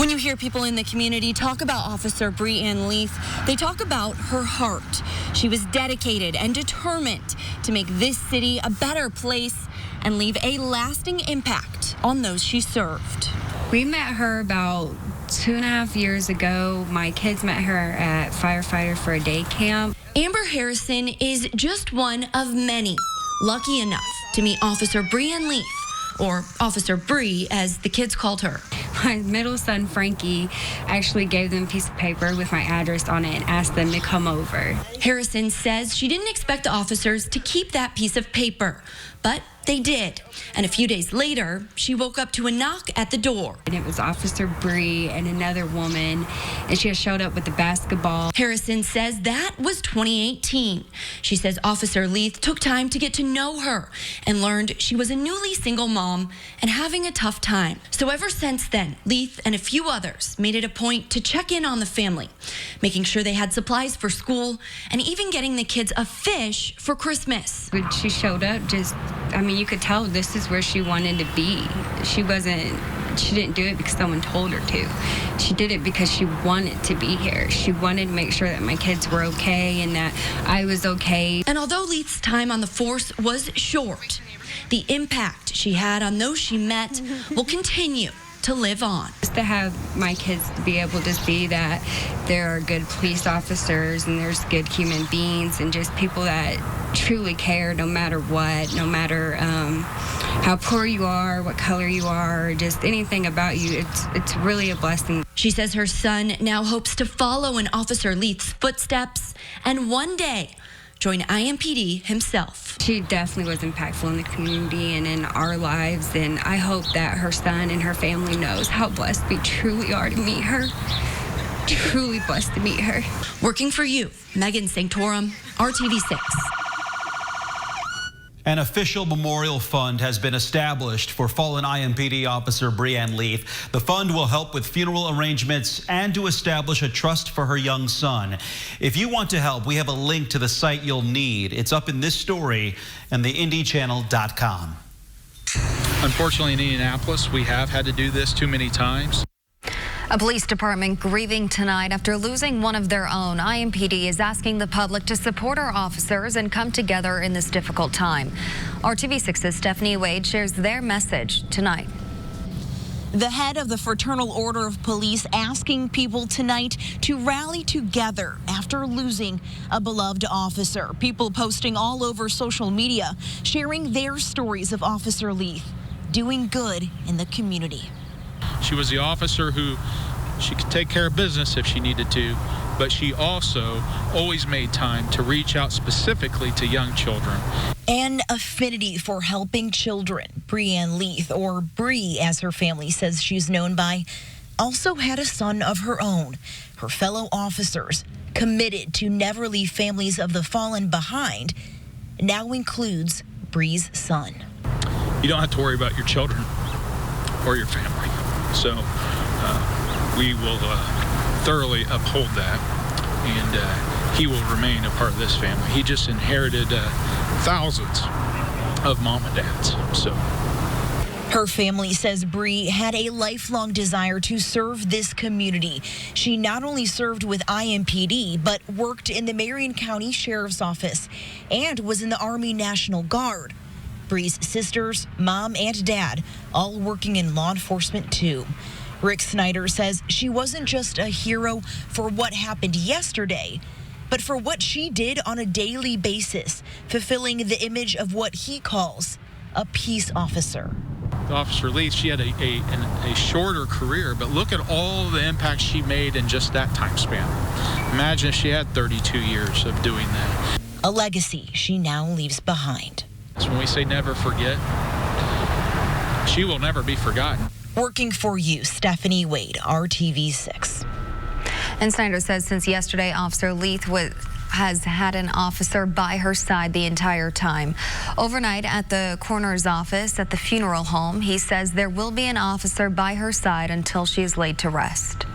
When you hear people in the community talk about Officer Breanne Leith, they talk about her heart. She was dedicated and determined to make this city a better place and leave a lasting impact on those she served. We met her about 2.5 years ago. My kids met her at Firefighter for a Day camp. Amber Harrison is just one of many lucky enough to meet Officer Breanne Leith, or Officer Bree, as the kids called her. My middle son, Frankie, actually gave them a piece of paper with my address on it and asked them to come over. Harrison says she didn't expect the officers to keep that piece of paper, but they did. And a few days later, she woke up to a knock at the door. And it was Officer Bree and another woman, and she had showed up with the basketball. Harrison says that was 2018. She says Officer Leith took time to get to know her and learned she was a newly single mom and having a tough time. So ever since then, Leith and a few others made it a point to check in on the family, making sure they had supplies for school and even getting the kids a fish for Christmas. When she showed up, you could tell this is where she wanted to be. She didn't do it because someone told her to. She did it because she wanted to be here. She wanted to make sure that my kids were okay and that I was okay. And although Leith's time on the force was short, the impact she had on those she met will continue to live on. Just to have my kids to be able to see that there are good police officers and there's good human beings and just people that truly care no matter what, no matter how poor you are, what color you are, just anything about you, it's really a blessing. She says her son now hopes to follow in Officer Leith's footsteps and one day join IMPD himself. She definitely was impactful in the community and in our lives, and I hope that her son and her family knows how blessed we truly are to meet her. Truly blessed to meet her. Working for you, Megan Sanctorum, RTV 6. An official memorial fund has been established for fallen IMPD officer Breanne Leith. The fund will help with funeral arrangements and to establish a trust for her young son. If you want to help, we have a link to the site you'll need. It's up in this story and theindychannel.com. Unfortunately, in Indianapolis, we have had to do this too many times. A police department grieving tonight after losing one of their own. IMPD is asking the public to support our officers and come together in this difficult time. RTV6's Stephanie Wade shares their message tonight. The head of the Fraternal Order of Police asking people tonight to rally together after losing a beloved officer. People posting all over social media, sharing their stories of Officer Leith doing good in the community. She was the officer who she could take care of business if she needed to, but she also always made time to reach out specifically to young children. An affinity for helping children. Breanne Leith, or Bree as her family says she's known by, also had a son of her own. Her fellow officers, committed to never leave families of the fallen behind, now includes Bree's son. You don't have to worry about your children or your family. So we will thoroughly uphold that, and he will remain a part of this family. He just inherited thousands of mom and dads. So her family says Bree had a lifelong desire to serve this community. She not only served with IMPD, but worked in the Marion County Sheriff's Office and was in the Army National Guard. Bree's sisters, mom, and dad all working in law enforcement too. Rick Snyder says she wasn't just a hero for what happened yesterday, but for what she did on a daily basis, fulfilling the image of what he calls a peace officer. Officer Leith, she had a shorter career, but look at all the impact she made in just that time span. Imagine if she had 32 years of doing that. A legacy she now leaves behind. So when we say never forget, she will never be forgotten. Working for you, Stephanie Wade, RTV 6. And Snyder says since yesterday, Officer Leith has had an officer by her side the entire time. Overnight at the coroner's office at the funeral home, he says there will be an officer by her side until she is laid to rest.